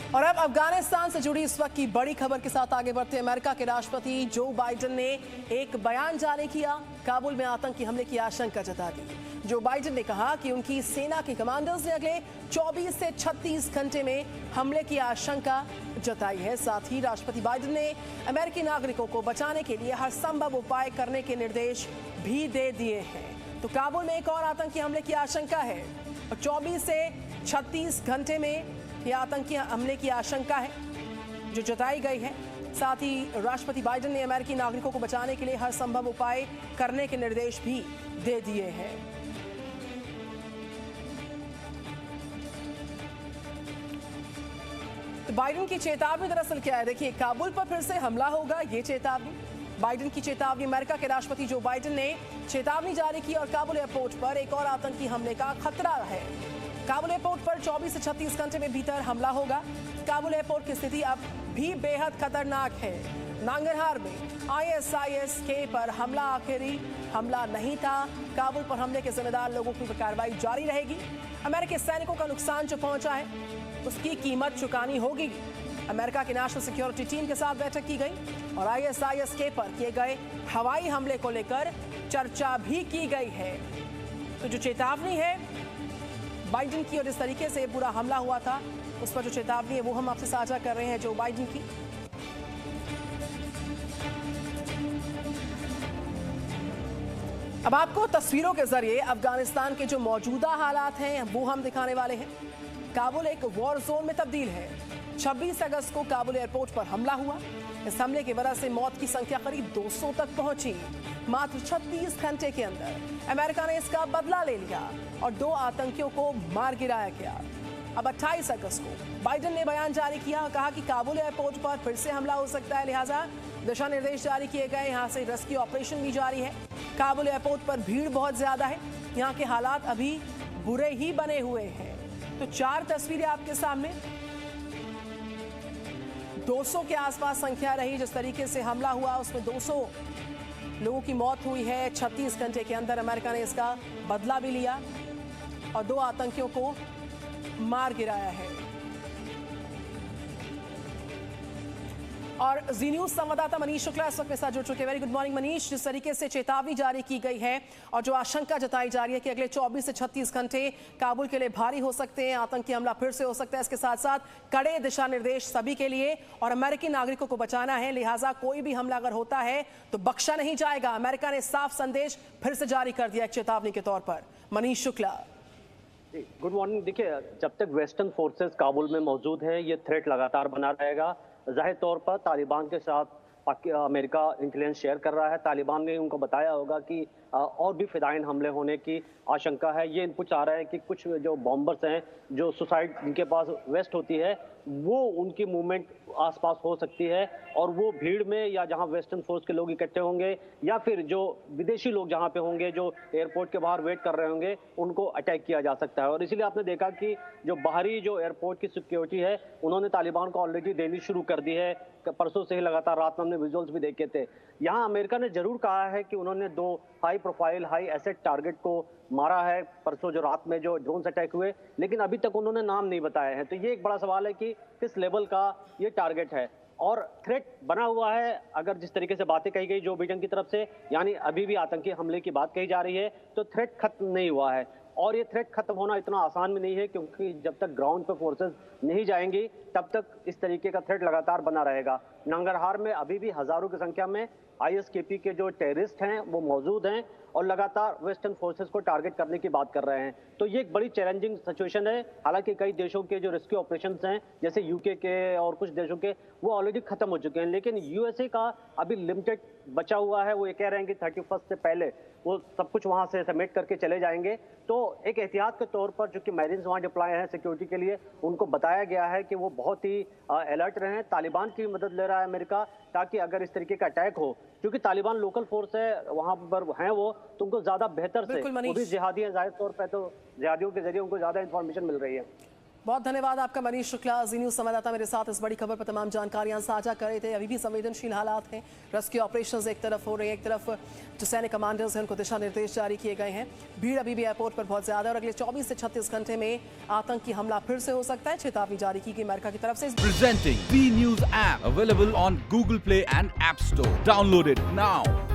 और अब अफगानिस्तान से जुड़ी इस वक्त की बड़ी खबर के साथ आगे बढ़ते हैं। अमेरिका के राष्ट्रपति जो बाइडेन ने एक बयान जारी किया, काबुल में आतंकी हमले की आशंका जता दी। जो बाइडेन ने कहा कि उनकी सेना के कमांडर्स ने अगले 24 से 36 घंटे में हमले की आशंका जताई है। साथ ही राष्ट्रपति बाइडेन ने अमेरिकी नागरिकों को बचाने के लिए हर संभव उपाय करने के निर्देश भी दे दिए हैं। तो काबुल में एक और आतंकी हमले की आशंका है और 24 से 36 घंटे में यह आतंकी हमले की आशंका है जो जताई गई है। साथ ही राष्ट्रपति बाइडेन ने अमेरिकी नागरिकों को बचाने के लिए हर संभव उपाय करने के निर्देश भी दे दिए हैं। तो बाइडेन की चेतावनी दरअसल क्या है, देखिए, काबुल पर फिर से हमला होगा, ये चेतावनी बाइडेन की चेतावनी। अमेरिका के राष्ट्रपति जो बाइडेन ने चेतावनी जारी की और काबुल एयरपोर्ट पर एक और आतंकी हमले का खतरा है। काबुल एयरपोर्ट पर 24 से 36 घंटे में भीतर हमला होगा। काबुल एयरपोर्ट की स्थिति अब भी बेहद खतरनाक है। नांगरहार में ISIS के पर हमला आखिरी हमला नहीं था। काबुल पर हमले के जिम्मेदार लोगों की कार्रवाई जारी रहेगी। अमेरिकी सैनिकों का नुकसान जो पहुंचा है उसकी कीमत चुकानी होगी। अमेरिका की नेशनल सिक्योरिटी टीम के साथ बैठक की गई और ISIS के पर किए गए हवाई हमले को लेकर चर्चा भी की गई है। तो जो चेतावनी है बाइडेन की और इस तरीके से पूरा हमला हुआ था उस पर जो चेतावनी है वो हम आपसे साझा कर रहे हैं जो बाइडेन की। अब आपको तस्वीरों के जरिए अफगानिस्तान के जो मौजूदा हालात हैं वो हम दिखाने वाले हैं। काबुल एक वॉर जोन में तब्दील है। 26 अगस्त को काबुल एयरपोर्ट पर हमला हुआ। इस हमले की वजह से मौत की संख्या करीब 200 तक पहुंची। मात्र 36 घंटे के अंदर अमेरिका ने इसका बदला ले लिया और 2 आतंकियों को मार गिराया गया। अब 28 अगस्त को बाइडेन ने बयान जारी किया और कहा कि काबुल एयरपोर्ट पर फिर से हमला हो सकता है, लिहाजा दिशा निर्देश जारी किए गए। यहाँ से रेस्क्यू ऑपरेशन भी जारी है। काबुल एयरपोर्ट पर भीड़ बहुत ज्यादा है। यहाँ के हालात अभी बुरे ही बने हुए हैं। तो 4 तस्वीरें आपके सामने। 200 के आसपास संख्या रही जिस तरीके से हमला हुआ, उसमें 200 लोगों की मौत हुई है। 36 घंटे के अंदर अमेरिका ने इसका बदला भी लिया और 2 आतंकियों को मार गिराया है। और जी न्यूज संवाददाता मनीष शुक्ला इस वक्त मेरे साथ जुड़ चुके हैं। Very good morning Manish. जिस तरीके से चेतावनी जारी की गई है और जो आशंका जताई जा रही है कि अगले 24 से 36 घंटे काबुल के लिए भारी हो सकते हैं, आतंकी हमला फिर से हो सकता है, इसके साथ साथ कड़े दिशा निर्देश सभी के लिए और अमेरिकी नागरिकों को बचाना है, लिहाजा कोई भी हमला अगर होता है तो बख्शा नहीं जाएगा। अमेरिका ने साफ संदेश फिर से जारी कर दिया एक चेतावनी के तौर पर। मनीष शुक्ला। Good morning. देखिए, जब तक वेस्टर्न फोर्सेस काबुल में मौजूद है ये थ्रेट लगातार बना रहेगा। जाहिर तौर पर तालिबान के साथ अमेरिका इंटेलिजेंस शेयर कर रहा है। तालिबान ने उनको बताया होगा कि और भी फिदाइन हमले होने की आशंका है। ये इनपुट आ रहा है कि कुछ जो बॉम्बर्स हैं, जो सुसाइड जिनके पास वेस्ट होती है, वो उनकी मूवमेंट आसपास हो सकती है और वो भीड़ में या जहां वेस्टर्न फोर्स के लोग इकट्ठे होंगे या फिर जो विदेशी लोग जहां पे होंगे जो एयरपोर्ट के बाहर वेट कर रहे होंगे उनको अटैक किया जा सकता है। और इसीलिए आपने देखा कि जो बाहरी जो एयरपोर्ट की सिक्योरिटी है उन्होंने तालिबान को ऑलरेडी देनी शुरू कर दी है। परसों से ही लगातार रात में हमने विजुअल्स भी देखे थे। यहाँ अमेरिका ने जरूर कहा है कि उन्होंने 2 high profile high asset target को मारा है परसों जो रात में जो ड्रोन अटैक हुए, लेकिन अभी तक उन्होंने नाम नहीं बताया है। तो ये एक बड़ा सवाल है कि किस लेवल का ये टारगेट है और थ्रेट बना हुआ है। अगर जिस तरीके से बातें कही गई जो बाइडेन की तरफ से, यानी अभी भी आतंकी हमले की बात कही जा रही है, तो थ्रेट खत्म नहीं हुआ है। और ये थ्रेट खत्म होना इतना आसान भी नहीं है क्योंकि जब तक ग्राउंड पे फोर्सेस नहीं जाएंगी तब तक इस तरीके का थ्रेट लगातार बना रहेगा। नांगरहार में अभी भी हजारों की संख्या में ISKP के जो टेररिस्ट हैं वो मौजूद हैं और लगातार वेस्टर्न फोर्सेस को टारगेट करने की बात कर रहे हैं। तो ये एक बड़ी चैलेंजिंग सिचुएशन है। हालांकि कई देशों के जो रेस्क्यू ऑपरेशंस हैं जैसे UK के और कुछ देशों के वो ऑलरेडी खत्म हो चुके हैं, लेकिन USA का अभी लिमिटेड बचा हुआ है। वो ये कह रहे हैं कि 31 से पहले वो सब कुछ वहां से समेट करके चले जाएंगे। तो एक एहतियात के तौर पर जो कि मैरिन्स वहां डिप्लॉय हैं सिक्योरिटी के लिए, उनको बताया गया है कि वो बहुत ही अलर्ट रहें। तालिबान की मदद ले रहा है अमेरिका ताकि अगर इस तरीके का अटैक हो, क्योंकि तालिबान लोकल फोर्स है वहां पर हैं वो, तो उनको ज्यादा बेहतर से, वो भी जिहादी है जाहिर तौर पर, तो जिहादियों के जरिए उनको ज्यादा इंफॉर्मेशन मिल रही है। बहुत धन्यवाद आपका मनीष शुक्ला, जी न्यूज संवाददाता मेरे साथ इस बड़ी खबर पर तमाम जानकारियां साझा कर रहे थे। अभी भी संवेदनशील हालात हैं, रेस्क्यू ऑपरेशंस एक तरफ हो रहे हैं, एक तरफ जो सैन्य कमांडर्स हैं उनको दिशा निर्देश जारी किए गए हैं। भीड़ अभी भी एयरपोर्ट पर बहुत ज्यादा है और अगले 24 से 36 घंटे में आतंकी हमला फिर से हो सकता है, चेतावनी जारी की गई अमेरिका की तरफ से। Presenting B News app available on Google Play and App Store. Download it now.